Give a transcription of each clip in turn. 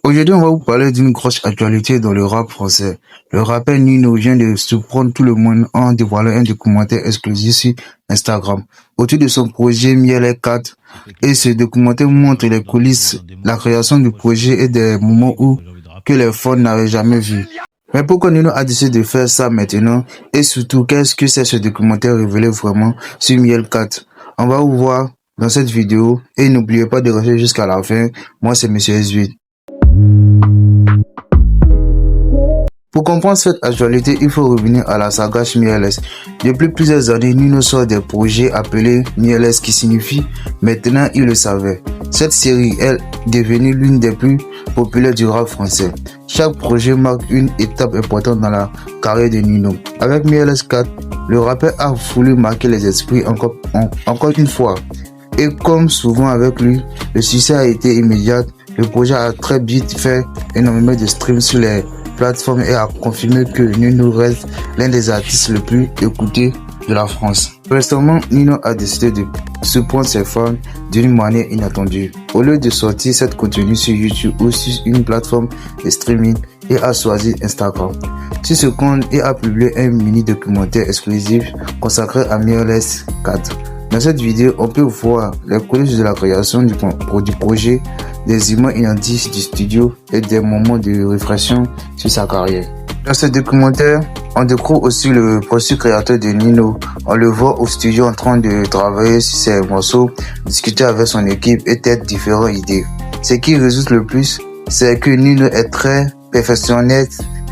Aujourd'hui, on va vous parler d'une grosse actualité dans le rap français. Le rappeur Nino vient de surprendre tout le monde en dévoilant un documentaire exclusif sur Instagram autour de son projet Miel 4. Et ce documentaire montre les coulisses, la création du projet et des moments que les fans n'avaient jamais vus. Mais pourquoi Nino a décidé de faire ça maintenant? Et surtout, qu'est-ce que c'est ce documentaire révélé vraiment sur Miel 4? On va vous voir dans cette vidéo et n'oubliez pas de rester jusqu'à la fin. Moi, c'est Monsieur S8. Pour comprendre cette actualité, il faut revenir à la saga Mieles. Depuis plusieurs années, Nino sort des projets appelés Mieles qui signifie « Maintenant, il le savait ». Cette série est devenue l'une des plus populaires du rap français. Chaque projet marque une étape importante dans la carrière de Nino. Avec Mieles 4, le rappeur a voulu marquer les esprits encore une fois. Et comme souvent avec lui, le succès a été immédiat. Le projet a très vite fait énormément de streams sur les plateformes et a confirmé que Nino reste l'un des artistes les plus écoutés de la France. Récemment, Nino a décidé de surprendre ses fans d'une manière inattendue. Au lieu de sortir cette contenu sur YouTube ou sur une plateforme de streaming, il a choisi Instagram. Sur ce compte, il a publié un mini documentaire exclusif consacré à Mieles 4. Dans cette vidéo, on peut voir les coulisses de la création du projet, des images inédites du studio et des moments de réflexion sur sa carrière. Dans ce documentaire, on découvre aussi le processus créateur de Nino. On le voit au studio en train de travailler sur ses morceaux, discuter avec son équipe et tester différentes idées. Ce qui résulte le plus, c'est que Nino est très perfectionnel.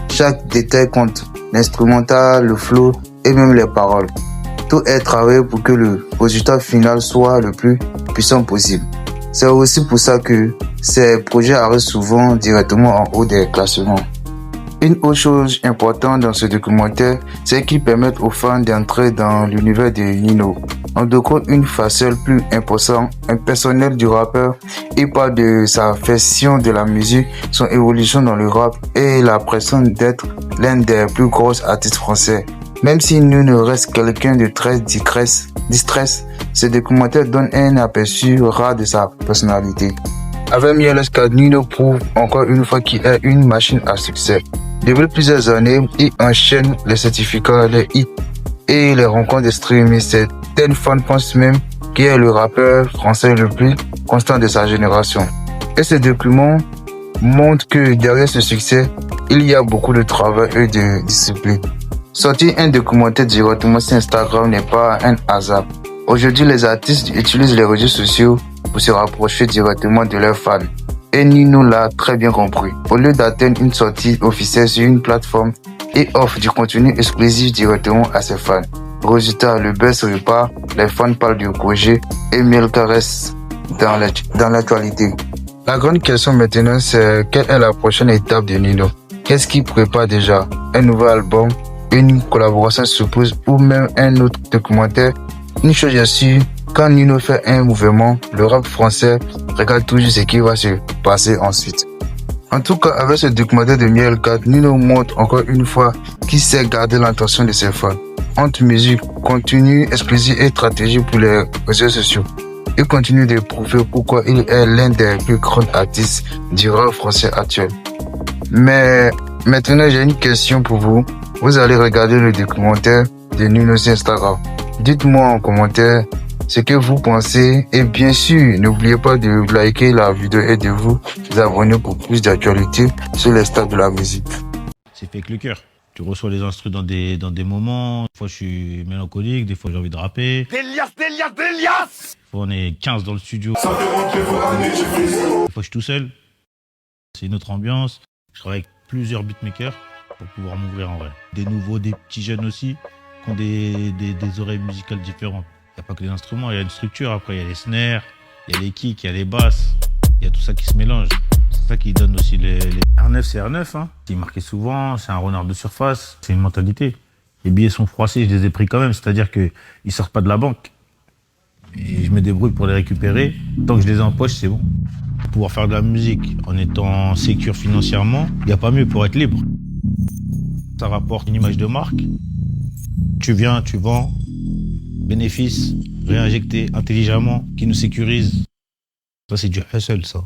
Chaque détail compte, l'instrumental, le flow et même les paroles. Tout est travaillé pour que le résultat final soit le plus puissant possible. C'est aussi pour ça que ces projets arrivent souvent directement en haut des classements. Une autre chose importante dans ce documentaire, c'est qu'il permet aux fans d'entrer dans l'univers de Nino. On découvre une facette plus impersonnelle du rappeur. Il parle de sa version de la musique, son évolution dans le rap et la pression d'être l'un des plus gros artistes français. Même si Nino reste quelqu'un de très discret, ce documentaire donne un aperçu rare de sa personnalité. Avec Mieles 4, Nino prouve encore une fois qu'il est une machine à succès. Depuis plusieurs années, il enchaîne les certificats, les hits et les rencontres de streaming. Certains fans pensent même qu'il est le rappeur français le plus constant de sa génération. Et ce document montre que derrière ce succès, il y a beaucoup de travail et de discipline. Sortir un documentaire directement sur Instagram n'est pas un hasard. Aujourd'hui, les artistes utilisent les réseaux sociaux pour se rapprocher directement de leurs fans. Et Nino l'a très bien compris. Au lieu d'attendre une sortie officielle sur une plateforme, il offre du contenu exclusif directement à ses fans. Résultat, le buzz repart, les fans parlent du projet et Mielka reste dans l'actualité. La grande question maintenant, c'est quelle est la prochaine étape de Nino? Qu'est-ce qu'il prépare déjà? Un nouvel album? Une collaboration suppose ou même un autre documentaire? Une chose est sûre, quand Nino fait un mouvement, le rap français regarde toujours ce qui va se passer ensuite. En tout cas, avec ce documentaire de Miel 4, Nino montre encore une fois qu'il sait garder l'attention de ses fans. Entre musique, contenu exclusif et stratégie pour les réseaux sociaux, il continue de prouver pourquoi il est l'un des plus grands artistes du rap français actuel. Mais maintenant, j'ai une question pour vous. Vous allez regarder le documentaire de Nino sur Instagram. Dites-moi en commentaire ce que vous pensez et bien sûr, n'oubliez pas de liker la vidéo et de vous abonner pour plus d'actualités sur les stars de la musique. C'est fait avec le cœur. Tu reçois les instrus dans des moments. Des fois, je suis mélancolique. Des fois, j'ai envie de rapper. Des fois, on est 15 dans le studio. Des fois, je suis tout seul. C'est une autre ambiance. Je travaille avec plusieurs beatmakers pour pouvoir m'ouvrir en vrai. Des nouveaux, des petits jeunes aussi qui ont des oreilles musicales différentes. Il n'y a pas que les instruments, il y a une structure. Après, il y a les snares, il y a les kicks, il y a les basses. Il y a tout ça qui se mélange. C'est ça qui donne aussi les... R9, c'est R9. Hein. Il est marqué souvent, c'est un renard de surface. C'est une mentalité. Les billets sont froissés, je les ai pris quand même. C'est-à-dire qu'ils ne sortent pas de la banque. Et je me débrouille pour les récupérer. Tant que je les ai en poche, c'est bon. Pour pouvoir faire de la musique en étant sécure financièrement, il n'y a pas mieux pour être libre. Ça rapporte une image de marque. Tu viens, tu vends. Bénéfice réinjecté intelligemment qui nous sécurise. Ça, c'est du hustle, ça.